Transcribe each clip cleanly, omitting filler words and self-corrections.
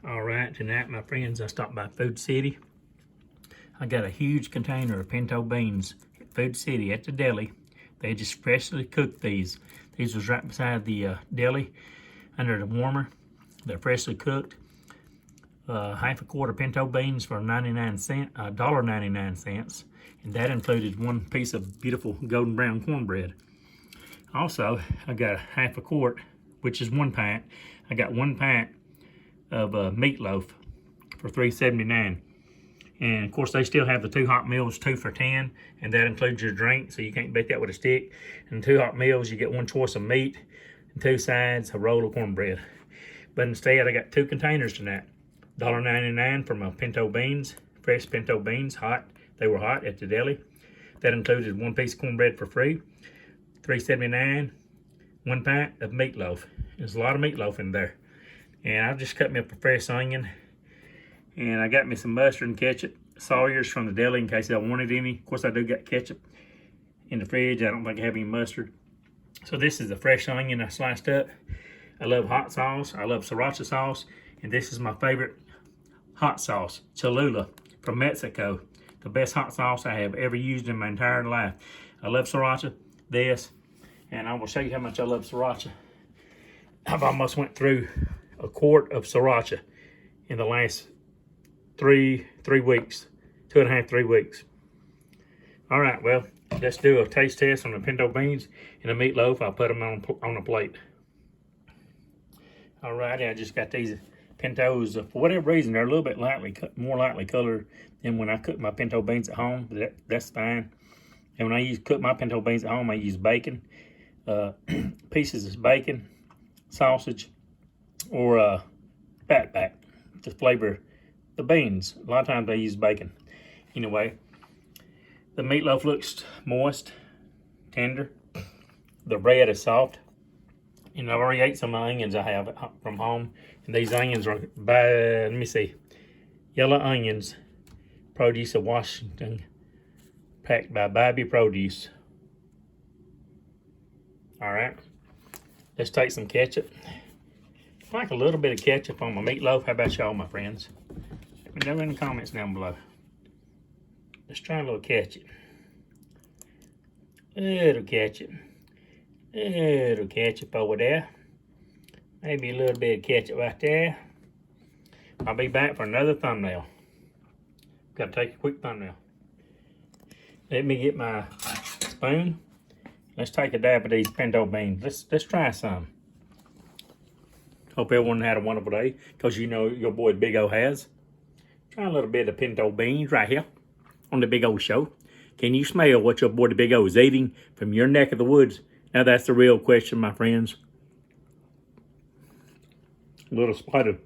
All right, tonight, my friends, I stopped by Food City. I got a huge container of pinto beans at Food City at the deli. They just freshly cooked these. These was right beside the deli under the warmer. They're freshly cooked. Half a quart of pinto beans for 99 cents, $1.99, and that included one piece of beautiful golden brown cornbread. Also, I got half a quart, which is 1 pint. I got 1 pint of meatloaf for $3.79. And of course, they still have the 2 hot meals, 2 for $10, and that includes your drink, so you can't beat that with a stick. And 2 hot meals, you get 1 choice of meat and 2 sides, a roll of cornbread. But instead, I got 2 containers tonight. $1.99 for my pinto beans, fresh pinto beans, hot. They were hot at the deli. That included 1 piece of cornbread for free. $3.79, 1 pint of meatloaf. There's a lot of meatloaf in there. And I just cut me up a fresh onion. And I got me some mustard and ketchup. Sawyer's from the deli in case I wanted any. Of course, I do got ketchup in the fridge. I don't think I have any mustard. So this is the fresh onion I sliced up. I love hot sauce. I love sriracha sauce. And this is my favorite hot sauce, Cholula from Mexico. The best hot sauce I have ever used in my entire life. I love sriracha, this, and I will show you how much I love sriracha. I've almost went through a quart of sriracha in the last three weeks, 2.5, 3 weeks. All right, well, let's do a taste test on the pinto beans and the meatloaf. I'll put them on a plate. All righty, I just got these pintos. For whatever reason, they're a little bit more lightly colored than when I cook my pinto beans at home, but that's fine. And when I cook my pinto beans at home, I use bacon, pieces of bacon, sausage, or fat back to flavor the beans. A lot of times I use bacon. Anyway, the meatloaf looks moist, tender. The bread is soft. And I've already ate some onions I have from home. And these onions are by, let me see, yellow onions, produce of Washington, packed by Bobby Produce. All right, let's take some ketchup. I like a little bit of ketchup on my meatloaf. How about y'all, my friends? Let me know in the comments down below. Let's try a little ketchup. Little ketchup. Little ketchup over there. Maybe a little bit of ketchup right there. I'll be back for another thumbnail. Gotta take a quick thumbnail. Let me get my spoon. Let's take a dab of these pinto beans. Let's try some. Hope everyone had a wonderful day, because you know your boy Big O has. Try a little bit of pinto beans right here on the Big O Show. Can you smell what your boy the Big O is eating from your neck of the woods? Now that's the real question, my friends. A little spot of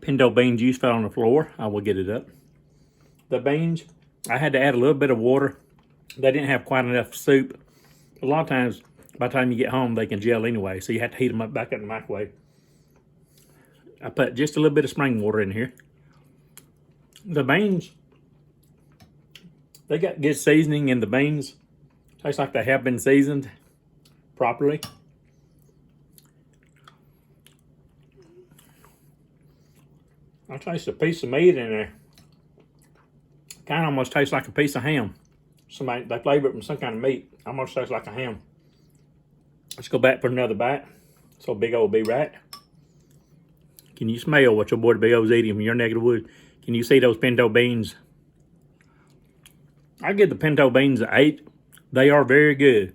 pinto bean juice fell on the floor. I will get it up. The beans, I had to add a little bit of water. They didn't have quite enough soup. A lot of times, by the time you get home, they can gel anyway, so you have to heat them up back in the microwave. I put just a little bit of spring water in here. The beans, they got good seasoning in the beans. Tastes like they have been seasoned properly. I taste a piece of meat in there. Kind of almost tastes like a piece of ham. They flavor it from some kind of meat. Almost tastes like a ham. Let's go back for another bite. So Big O will be right. Can you smell what your boy Big O's eating from your neck of the woods? Can you see those pinto beans? I give the pinto beans an 8. They are very good.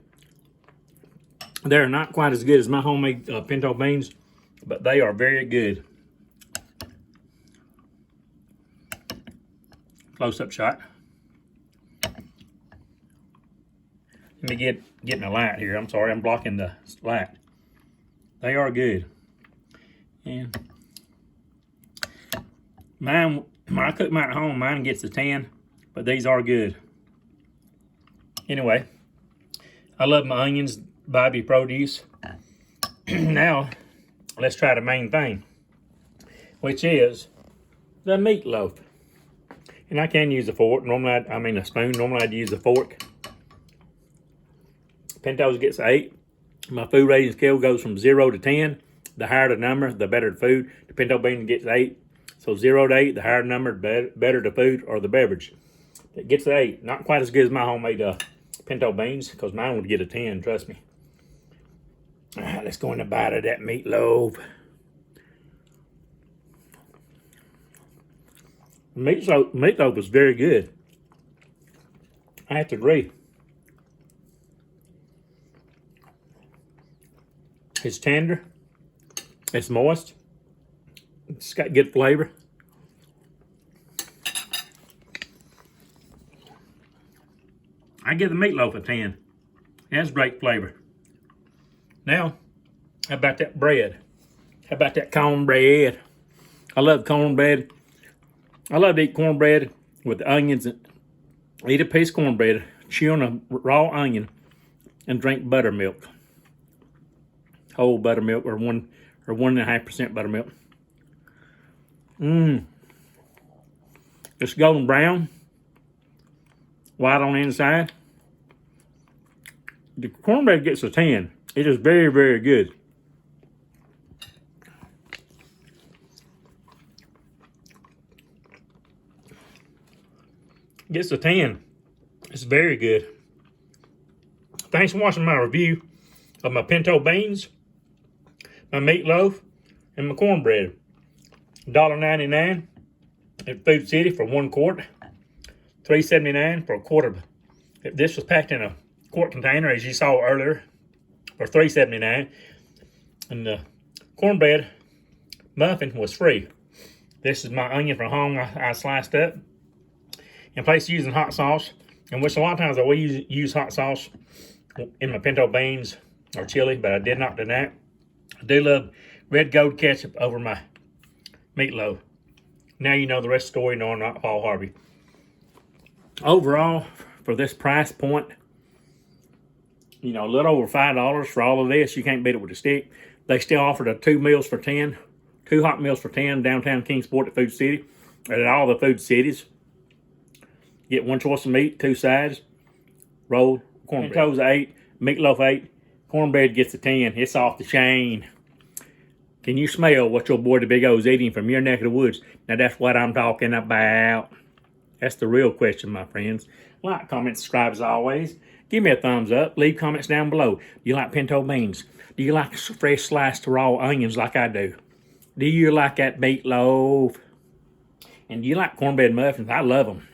They're not quite as good as my homemade pinto beans, but they are very good. Close-up shot. Let me get in the light here. I'm sorry, I'm blocking the light. They are good. And mine, when I cook mine at home, mine gets a 10, but these are good. Anyway, I love my onions, Bobby Produce. Now, let's try the main thing, which is the meatloaf. And I can use a fork. Normally, a spoon. Normally, I'd use a fork. Pintos gets 8. My food rating scale goes from 0 to 10. The higher the number, the better the food. The pinto bean gets 8. So 0 to 8, the higher the number, the better the food or the beverage. It gets an 8. Not quite as good as my homemade pinto beans, because mine would get a 10, trust me. All right, let's go in and bite of that meatloaf. Meatloaf is very good. I have to agree. It's tender. It's moist. It's got good flavor. I give the meatloaf a 10. It has great flavor. Now, how about that bread? How about that cornbread? I love cornbread. I love to eat cornbread with onions. Eat a piece of cornbread, chew on a raw onion, and drink buttermilk. Whole buttermilk or 1.5% buttermilk. It's golden brown, white on the inside. The cornbread gets a 10. It is very, very good. Gets a 10. It's very good. Thanks for watching my review of my pinto beans, my meatloaf, and my cornbread. $1.99 at Food City for 1 quart. $3.79 for a quart of. This was packed in a quart container, as you saw earlier, for $3.79. And the cornbread muffin was free. This is my onion from home I sliced up. In place of using hot sauce, in which a lot of times I will use hot sauce in my pinto beans or chili, but I did not do that. I do love red gold ketchup over my meatloaf. Now you know the rest of the story. No, I'm not Paul Harvey. Overall, for this price point, you know, a little over $5 for all of this. You can't beat it with a stick. They still offer the 2 meals for 10, 2 hot meals for 10 downtown Kingsport at Food City, and at all the food cities. Get 1 choice of meat, 2 sides, rolled cornbread. Pintos 8, meatloaf 8, cornbread gets a 10. It's off the chain. Can you smell what your boy the Big O's eating from your neck of the woods? Now that's what I'm talking about. That's the real question, my friends. Like, comment, subscribe as always. Give me a thumbs up. Leave comments down below. Do you like pinto beans? Do you like fresh sliced raw onions like I do? Do you like that meatloaf? And do you like cornbread muffins? I love them.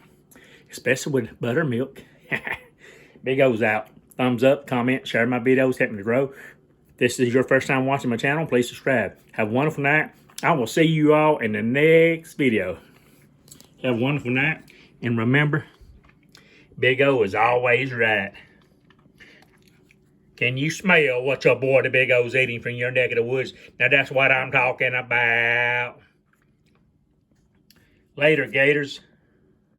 Especially with buttermilk. Big O's out. Thumbs up, comment, share my videos, help me to grow. If this is your first time watching my channel, please subscribe. Have a wonderful night. I will see you all in the next video. Have a wonderful night. And remember, Big O is always right. Can you smell what your boy the Big O's eating from your neck of the woods? Now that's what I'm talking about. Later, Gators.